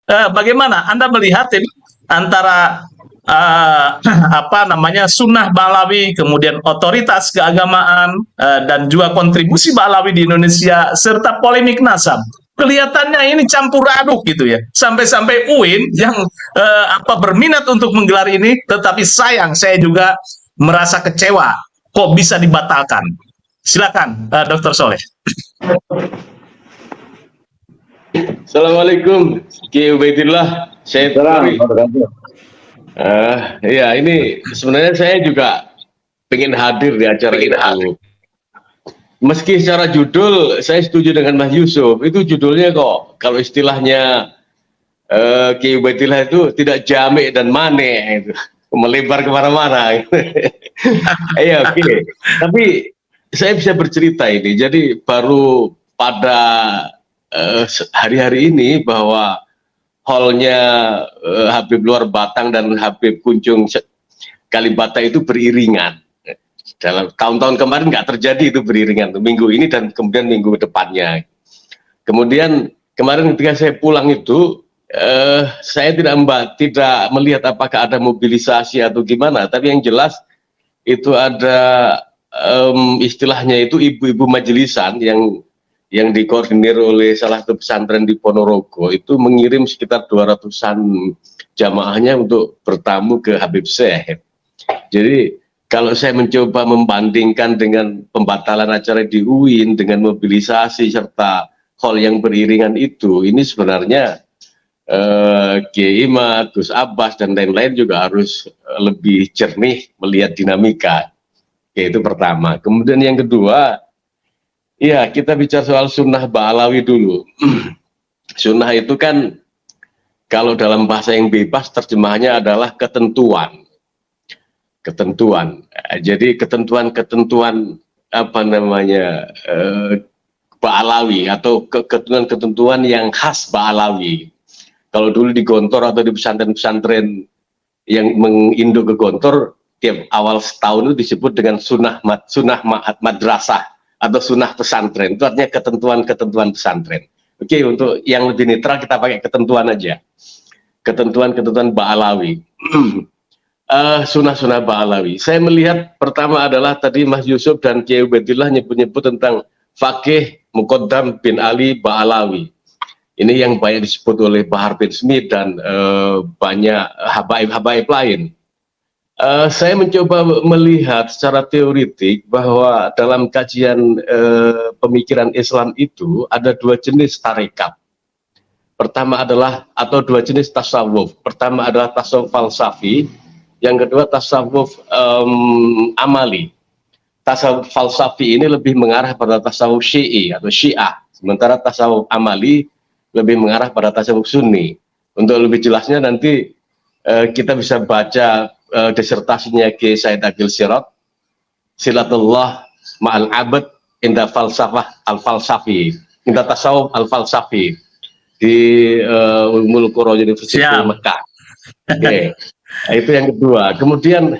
Bagaimana Anda melihat ini antara apa namanya sunnah Balawi, kemudian otoritas keagamaan dan juga kontribusi Balawi di Indonesia serta polemik nasab? Kelihatannya ini campur aduk gitu ya. Sampai-sampai UIN yang apa berminat untuk menggelar ini, tetapi sayang saya juga merasa kecewa. Kok bisa dibatalkan? Silakan, Dr. Soleh. Assalamualaikum, Ki Ubaidillah. Saya ya ini sebenarnya saya juga pengen hadir di acara itu. Meski secara judul saya setuju dengan Mas Yusuf, itu judulnya kok kalau istilahnya Ki Ubaidillah itu tidak jamek dan mane itu melebar kemana-mana. Iya, oke. Tapi saya bisa bercerita ini. Jadi baru pada hari-hari ini bahwa hallnya Habib Luar Batang dan Habib Kunjung Kalibata itu beriringan. Dalam tahun-tahun kemarin nggak terjadi itu beriringan, minggu ini dan kemudian minggu depannya. Kemudian kemarin ketika saya pulang itu, saya tidak melihat apakah ada mobilisasi atau gimana, tapi yang jelas itu ada istilahnya itu ibu-ibu majelisan yang dikoordinir oleh salah satu pesantren di Ponorogo itu mengirim sekitar 200-an jamaahnya untuk bertamu ke Habib Syekh. Jadi kalau saya mencoba membandingkan dengan pembatalan acara di UIN dengan mobilisasi serta hall yang beriringan itu, ini sebenarnya Kiai Imad, Gus Abbas dan lain-lain juga harus lebih jernih melihat dinamika. Yaitu pertama. Kemudian yang kedua, ya kita bicara soal sunnah Ba'alawi dulu. Sunnah itu kan kalau dalam bahasa yang bebas terjemahannya adalah ketentuan. Jadi ketentuan-ketentuan apa namanya Ba'alawi atau ketentuan-ketentuan yang khas Ba'alawi. Kalau dulu di Gontor atau di pesantren-pesantren yang menginduk ke Gontor, tiap awal setahun itu disebut dengan sunnah madrasah atau sunnah pesantren. Itu artinya ketentuan-ketentuan pesantren. Oke, untuk yang lebih netral kita pakai ketentuan aja. Ketentuan-ketentuan Ba'alawi. Sunnah-sunnah Ba'alawi. Saya melihat pertama adalah tadi Mas Yusuf dan Kiai Ubaidillah nyebut-nyebut tentang Fakih Muqaddam bin Ali Ba'alawi. Ini yang banyak disebut oleh Bahar bin Smith dan banyak habaib-habaib lain. Saya mencoba melihat secara teoritik bahwa dalam kajian pemikiran Islam itu ada dua jenis tarekat. Pertama adalah atau dua jenis tasawuf. Pertama adalah tasawuf falsafi, yang kedua tasawuf amali. Tasawuf falsafi ini lebih mengarah pada tasawuf syi'i atau syiah, sementara tasawuf amali lebih mengarah pada tasawuf sunni. Untuk lebih jelasnya nanti kita bisa baca disertasinya Kiai Said Agil Sirot, Silatullah Ma'al Abad Inda Falsafah Al-Falsafi, Inda Tasawuf Al-Falsafi di Ummul Qura University Mekah. Oke. Itu yang kedua. Kemudian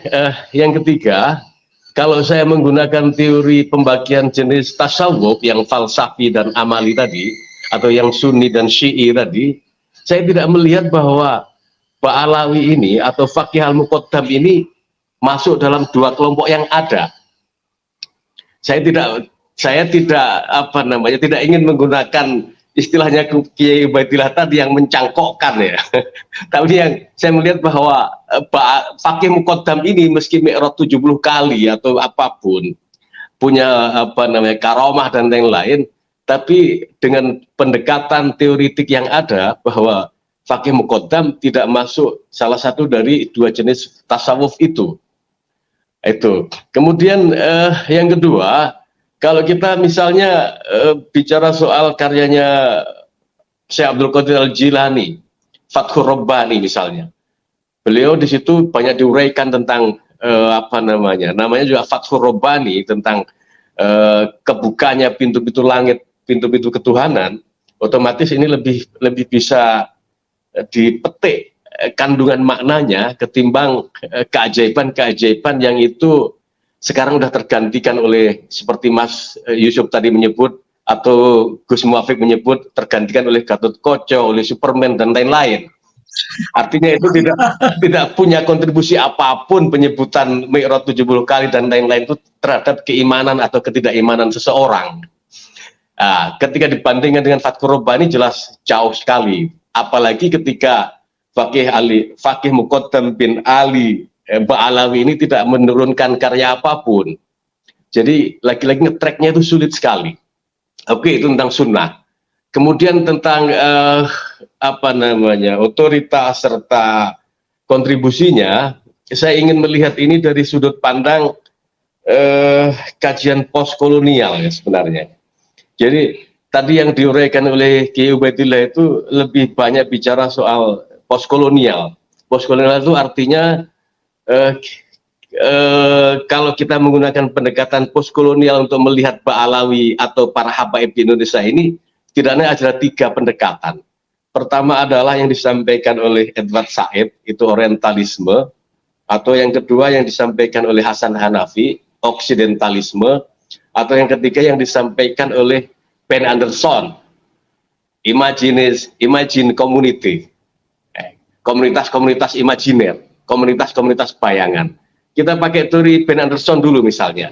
yang ketiga, kalau saya menggunakan teori pembagian jenis tasawuf yang falsafi dan amali tadi, atau yang sunni dan syi'i tadi, saya tidak melihat bahwa Ba'alawi ini atau Fakih al-Muqaddam ini masuk dalam dua kelompok yang ada. Saya tidak apa namanya, tidak ingin menggunakan istilahnya Kiai Ubaidillah tadi yang mencangkokkan ya. Tapi yang saya melihat bahwa Fakih Muqaddam ini meski mi'raj 70 kali atau apapun, punya apa namanya karomah dan lain-lain, tapi dengan pendekatan teoritik yang ada bahwa Fakih Muqaddam tidak masuk salah satu dari dua jenis tasawuf itu. Kemudian yang kedua, kalau kita misalnya bicara soal karyanya Syekh Abdul Qadir Al-Jilani, Fathur Rabbani misalnya, beliau di situ banyak diuraikan tentang apa namanya juga Fathur Rabbani, tentang kebukanya pintu-pintu langit, pintu-pintu ketuhanan. Otomatis ini lebih bisa dipetik kandungan maknanya ketimbang keajaiban-keajaiban yang itu sekarang sudah tergantikan oleh seperti Mas Yusuf tadi menyebut atau Gus Muafik menyebut tergantikan oleh Gatot Koco, oleh Superman dan lain-lain. Artinya itu tidak punya kontribusi apapun penyebutan Mi'raj 70 kali dan lain-lain itu terhadap keimanan atau ketidakimanan seseorang. Nah, ketika dibandingkan dengan Fatkur Rabbani jelas jauh sekali. Apalagi ketika Fakih Muqaddam bin Ali Ba'alawi ini tidak menurunkan karya apapun. Jadi lagi-lagi nge-tracknya itu sulit sekali. Oke, itu tentang sunnah. Kemudian tentang otoritas serta kontribusinya, saya ingin melihat ini dari sudut pandang kajian postkolonial ya sebenarnya. Jadi tadi yang diuraikan oleh Kiai Ubaidillah itu lebih banyak bicara soal postkolonial. Postkolonial itu artinya kalau kita menggunakan pendekatan postkolonial untuk melihat Ba'alawi atau para habaib di Indonesia ini, tidaknya ada 3 pendekatan. Pertama adalah yang disampaikan oleh Edward Said, itu orientalisme, atau yang kedua yang disampaikan oleh Hasan Hanafi, oksidentalisme, atau yang ketiga yang disampaikan oleh Ben Anderson, imagine community, komunitas-komunitas imajiner, komunitas-komunitas bayangan. Kita pakai teori Ben Anderson dulu misalnya.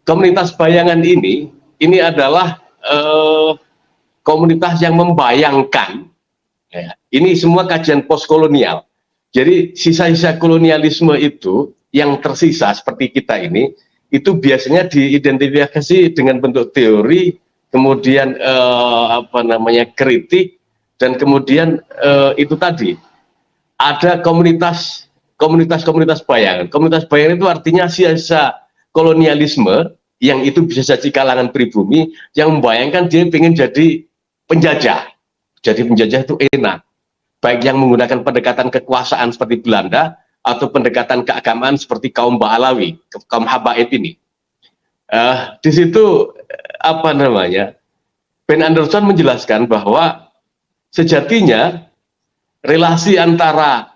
Komunitas bayangan ini adalah komunitas yang membayangkan, ya, ini semua kajian postkolonial. Jadi sisa-sisa kolonialisme itu yang tersisa seperti kita ini, itu biasanya diidentifikasi dengan bentuk teori, kemudian kritik, dan kemudian itu tadi ada komunitas bayangan. Komunitas bayangan itu artinya sisa kolonialisme yang itu bisa jadi kalangan pribumi yang membayangkan dia ingin jadi penjajah. Jadi penjajah itu enak. Baik yang menggunakan pendekatan kekuasaan seperti Belanda atau pendekatan keagamaan seperti kaum Ba'alawi, kaum habaib ini. Di situ Ben Anderson menjelaskan bahwa sejatinya relasi antara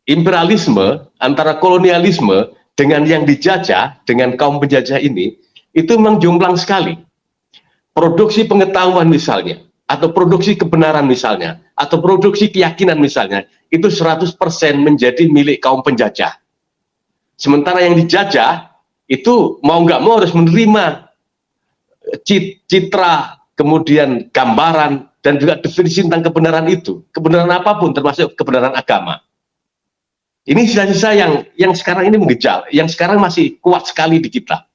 imperialisme, antara kolonialisme dengan yang dijajah, dengan kaum penjajah ini, itu memang jomplang sekali. Produksi pengetahuan misalnya, atau produksi kebenaran misalnya, atau produksi keyakinan misalnya, itu 100% menjadi milik kaum penjajah. Sementara yang dijajah, itu mau nggak mau harus menerima citra, kemudian gambaran, dan juga definisi tentang kebenaran itu. Kebenaran apapun, termasuk kebenaran agama. Ini sisa-sisa yang sekarang ini menggejal, yang sekarang masih kuat sekali di kita.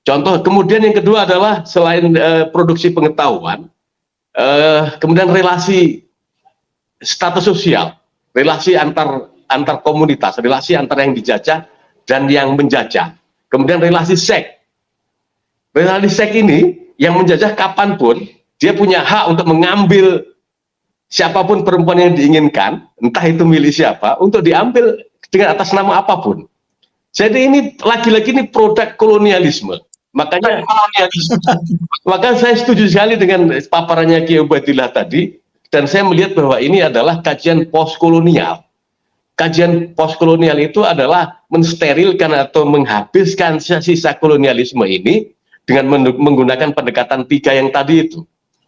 Contoh, kemudian yang kedua adalah selain produksi pengetahuan, kemudian relasi status sosial, relasi antar komunitas, relasi antara yang dijajah dan yang menjajah. Kemudian relasi seks. Relasi seks ini yang menjajah kapanpun, dia punya hak untuk mengambil siapapun perempuan yang diinginkan, entah itu milik siapa, untuk diambil dengan atas nama apapun. Jadi ini lagi-lagi ini produk kolonialisme. Makanya saya setuju sekali dengan paparannya Kiai Ubaidillah tadi, dan saya melihat bahwa ini adalah kajian postkolonial. Kajian postkolonial itu adalah mensterilkan atau menghabiskan sisa kolonialisme ini dengan menggunakan pendekatan 3 yang tadi itu.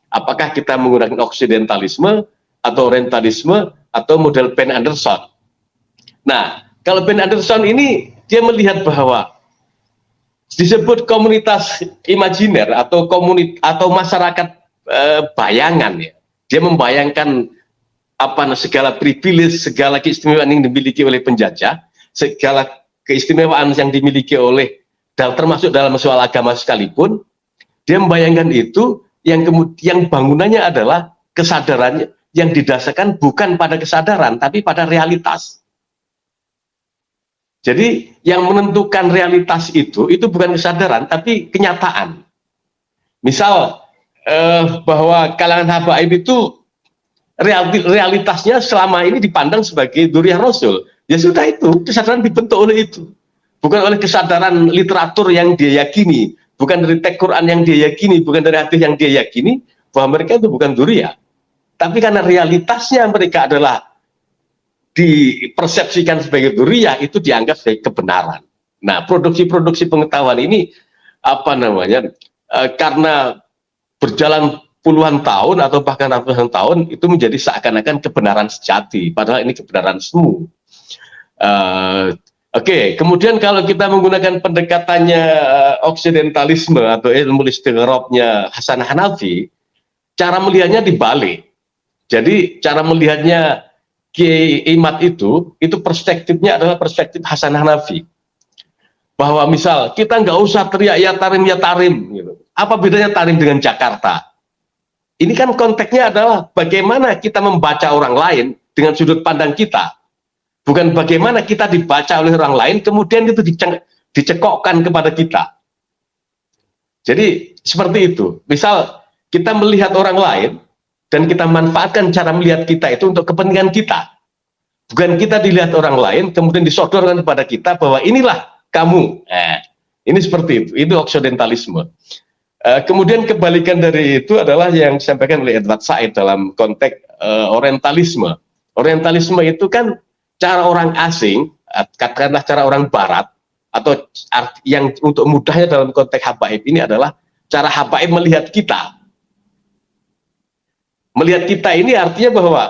Apakah kita menggunakan oksidentalisme atau orientalisme atau model Ben Anderson. Nah, kalau Ben Anderson ini dia melihat bahwa disebut komunitas imajiner atau masyarakat bayangan ya. Dia membayangkan segala privilege, segala keistimewaan yang dimiliki oleh penjajah, segala keistimewaan yang dimiliki oleh termasuk dalam soal agama sekalipun, dia membayangkan itu yang bangunannya adalah kesadarannya yang didasarkan bukan pada kesadaran tapi pada realitas. Jadi yang menentukan realitas itu bukan kesadaran tapi kenyataan. Misal bahwa kalangan habaib itu realitasnya selama ini dipandang sebagai dzurriyyah Rasul. Ya sudah, itu kesadaran dibentuk oleh itu. Bukan oleh kesadaran literatur yang dia yakini, bukan dari teks Quran yang dia yakini, bukan dari hadis yang dia yakini bahwa mereka itu bukan dzurriyyah. Tapi karena realitasnya mereka adalah dipersepsikan sebagai dzurriyyah, itu dianggap sebagai kebenaran. Nah, produksi-produksi pengetahuan ini karena berjalan puluhan tahun atau bahkan ratusan tahun itu menjadi seakan-akan kebenaran sejati, padahal ini kebenaran semu. Oke, kemudian kalau kita menggunakan pendekatannya oksidentalisme atau ilmu istighraqnya Hasan Hanafi, cara melihatnya dibalik. Jadi cara melihatnya Kiai Imad itu perspektifnya adalah perspektif Hasan Hanafi. Bahwa misal kita nggak usah teriak ya tarim gitu. Apa bedanya tarim dengan Jakarta? Ini kan konteksnya adalah bagaimana kita membaca orang lain dengan sudut pandang kita. Bukan bagaimana kita dibaca oleh orang lain, kemudian itu dicekokkan kepada kita. Jadi seperti itu. Misal kita melihat orang lain, dan kita manfaatkan cara melihat kita itu untuk kepentingan kita. Bukan kita dilihat orang lain, kemudian disodorkan kepada kita bahwa inilah kamu. Ini seperti itu oksidentalisme. Kemudian kebalikan dari itu adalah yang disampaikan oleh Edward Said dalam konteks orientalisme. Orientalisme itu kan cara orang asing, katakanlah cara orang barat, atau yang untuk mudahnya dalam konteks habaib ini adalah cara habaib melihat kita. Melihat kita ini artinya bahwa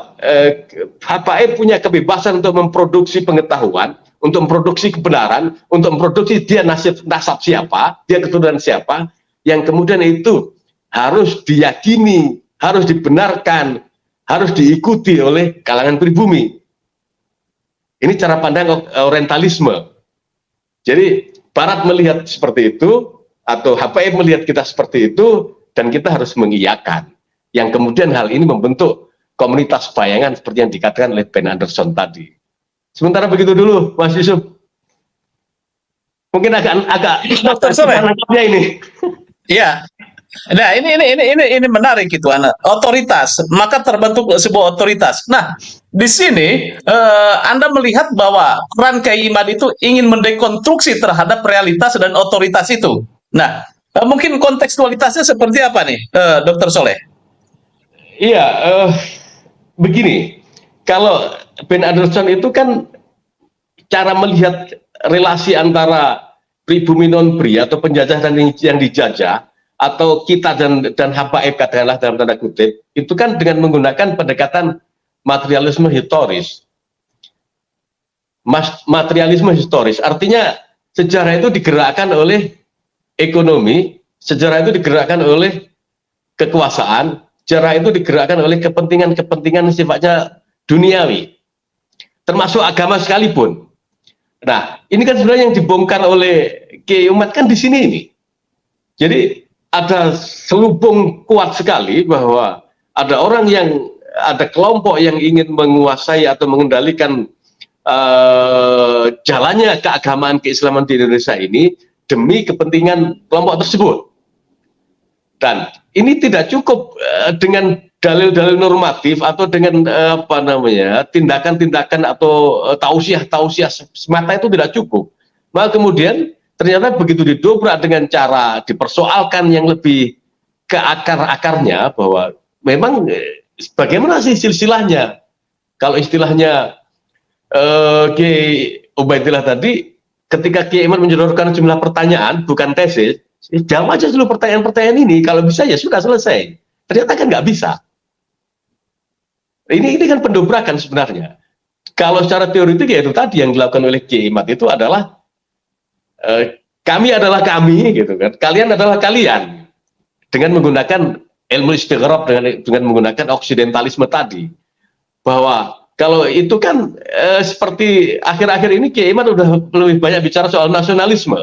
habaib punya kebebasan untuk memproduksi pengetahuan, untuk memproduksi kebenaran, untuk memproduksi dia nasab siapa, dia keturunan siapa, yang kemudian itu harus diyakini, harus dibenarkan, harus diikuti oleh kalangan pribumi. Ini cara pandang orientalisme. Jadi Barat melihat seperti itu, atau habaib melihat kita seperti itu, dan kita harus mengiyakan. Yang kemudian hal ini membentuk komunitas bayangan seperti yang dikatakan oleh Ben Anderson tadi. Sementara begitu dulu, Mas Yusuf. Mungkin agak Dokter Soleh ini. Ya, nah ini menarik gitu, otoritas, maka terbentuk sebuah otoritas. Nah, di sini Anda melihat bahwa peran Kiai Imad itu ingin mendekonstruksi terhadap realitas dan otoritas itu. Nah, mungkin kontekstualitasnya seperti apa nih, Dokter Soleh? Iya, begini, kalau Ben Anderson itu kan cara melihat relasi antara pribumi non-BRI atau penjajah dan yang dijajah, atau kita dan habaib katakanlah dalam tanda kutip, itu kan dengan menggunakan pendekatan materialisme historis. Materialisme historis artinya sejarah itu digerakkan oleh ekonomi, sejarah itu digerakkan oleh kekuasaan, sejarah itu digerakkan oleh kepentingan-kepentingan sifatnya duniawi, termasuk agama sekalipun. Nah, ini kan sebenarnya yang dibongkar oleh Kiai Imad kan di sini ini. Jadi ada selubung kuat sekali bahwa ada kelompok yang ingin menguasai atau mengendalikan jalannya keagamaan keislaman di Indonesia ini demi kepentingan kelompok tersebut. Dan ini tidak cukup dengan dalil-dalil normatif atau dengan tindakan-tindakan atau tausiah semata itu tidak cukup. Maka kemudian ternyata begitu didobrak dengan cara dipersoalkan yang lebih ke akar-akarnya, bahwa memang bagaimana sih silsilahnya. Kalau istilahnya Kiai Ubaidillah tadi, ketika Kiai Imad menyodorkan jumlah pertanyaan bukan tesis, jawab aja seluruh pertanyaan-pertanyaan ini, kalau bisa ya sudah selesai. Ternyata kan nggak bisa. Ini kan pendobrakan sebenarnya. Kalau secara teoritik ya itu tadi yang dilakukan oleh Kiai Imad itu adalah kami adalah kami, gitu kan. Kalian adalah kalian, dengan menggunakan ilmu istighraq, dengan menggunakan oksidentalisme tadi. Bahwa kalau itu kan seperti akhir-akhir ini Kiai Imad udah lebih banyak bicara soal nasionalisme.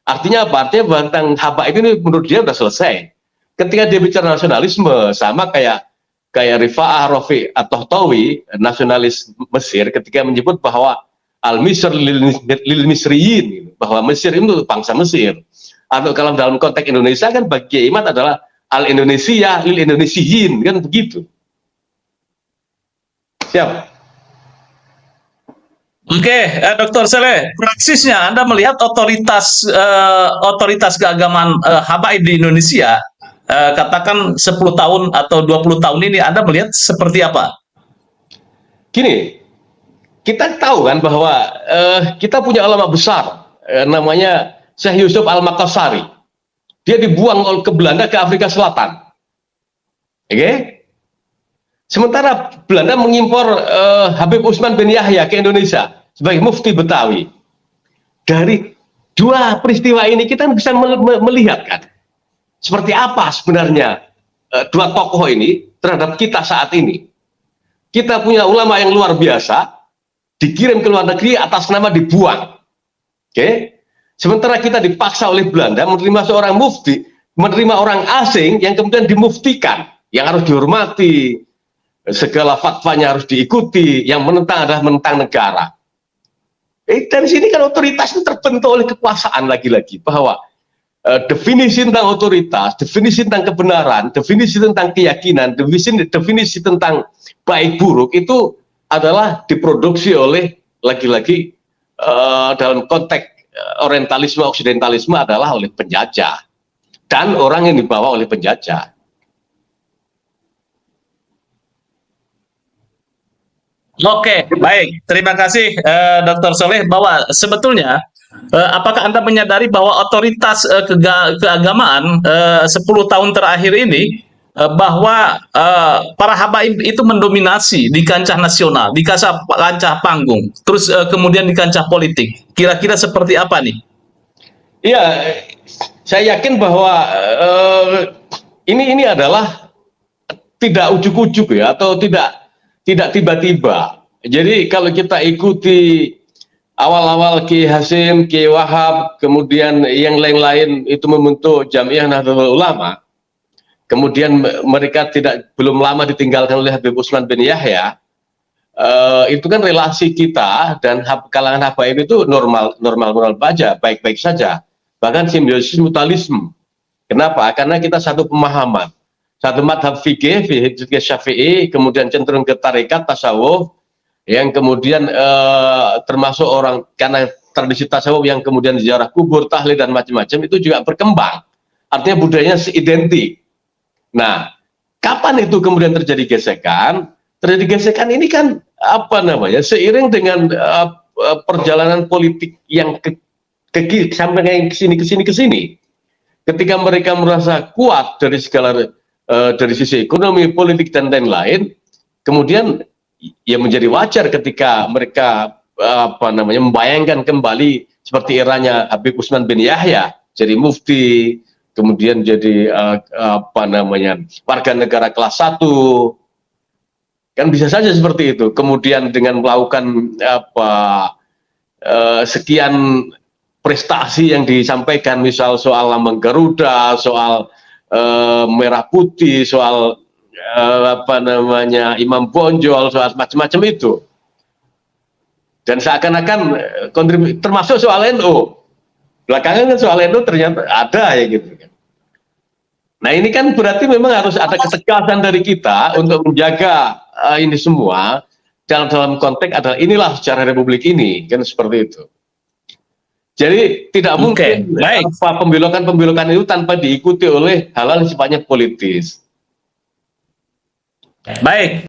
Artinya apa? Artinya tentang habaib ini menurut dia udah selesai. Ketika dia bicara nasionalisme, sama kayak Rifa'ah Rafi atau Tawi, nasionalis Mesir, ketika menyebut bahwa al-Misr lil Misriyin, bahwa Mesir itu bangsa Mesir. Atau kalau dalam konteks Indonesia kan bagi Imad adalah al-Indonesia lil Indonesiyin, kan begitu. Siap. Oke, Dr. Soleh, praksisnya Anda melihat otoritas keagamaan habaib di Indonesia, katakan 10 tahun atau 20 tahun ini, Anda melihat seperti apa? Gini, kita tahu kan bahwa kita punya ulama besar, namanya Syekh Yusuf Al-Makassari. dia dibuang ke Belanda, ke Afrika Selatan. Oke? Sementara Belanda mengimpor Habib Utsman bin Yahya ke Indonesia sebagai mufti Betawi. Dari dua peristiwa ini kita bisa melihat kan seperti apa sebenarnya dua tokoh ini terhadap kita saat ini. Kita punya ulama yang luar biasa, dikirim ke luar negeri atas nama dibuang. Oke? Sementara kita dipaksa oleh Belanda menerima seorang mufti, menerima orang asing yang kemudian dimuftikan, yang harus dihormati, segala fatwanya harus diikuti, yang menentang adalah menentang negara. Dari sini kan otoritas itu terbentuk oleh kekuasaan lagi-lagi, bahwa definisi tentang otoritas, definisi tentang kebenaran, definisi tentang keyakinan, definisi tentang baik buruk itu adalah diproduksi oleh lagi-lagi dalam konteks orientalisme, oksidentalisme adalah oleh penjajah dan orang yang dibawa oleh penjajah. Oke, baik. Terima kasih Dr. Soleh, bahwa sebetulnya apakah Anda menyadari bahwa otoritas keagamaan 10 tahun terakhir ini bahwa para habaib itu mendominasi di kancah nasional, di kancah panggung, terus kemudian di kancah politik. Kira-kira seperti apa nih? Iya, saya yakin bahwa ini adalah tidak ujuk-ujuk ya, atau tidak tiba-tiba. Jadi kalau kita ikuti awal-awal Ki Hasim, Ki Wahab, kemudian yang lain-lain itu membentuk Jamiah Nahdlatul Ulama, kemudian mereka belum lama ditinggalkan oleh Habib Utsman bin Yahya, itu kan relasi kita dan kalangan habaib itu normal saja, baik-baik saja, bahkan simbiosis mutualisme. Kenapa? Karena kita satu pemahaman, satu madhab fikih Syafi'i, kemudian cenderung ke tarekat tasawuf, yang kemudian termasuk orang karena tradisi tasawuf yang kemudian ziarah kubur, tahlil dan macam-macam itu juga berkembang. Artinya budayanya seidentik. Nah, kapan itu kemudian terjadi gesekan? Terjadi gesekan ini kan seiring dengan perjalanan politik yang sampai ke sini. Ketika mereka merasa kuat dari dari sisi ekonomi, politik dan lain-lain, kemudian ya menjadi wajar ketika mereka membayangkan kembali seperti eranya Habib Utsman bin Yahya jadi mufti, kemudian jadi warga negara kelas 1, kan bisa saja seperti itu. Kemudian dengan melakukan sekian prestasi yang disampaikan, misal soal lambang Garuda, soal merah putih, soal Imam Bonjol, soal macam-macam itu, dan seakan-akan termasuk soal NU. Belakangan kan soal NU ternyata ada ya gitu kan. Nah ini kan berarti memang harus ada ketegasan dari kita untuk menjaga ini semua dalam konteks adalah inilah sejarah Republik ini, kan seperti itu. Jadi tidak mungkin pembelokan itu tanpa diikuti oleh hal-hal yang sifatnya politis. Baik.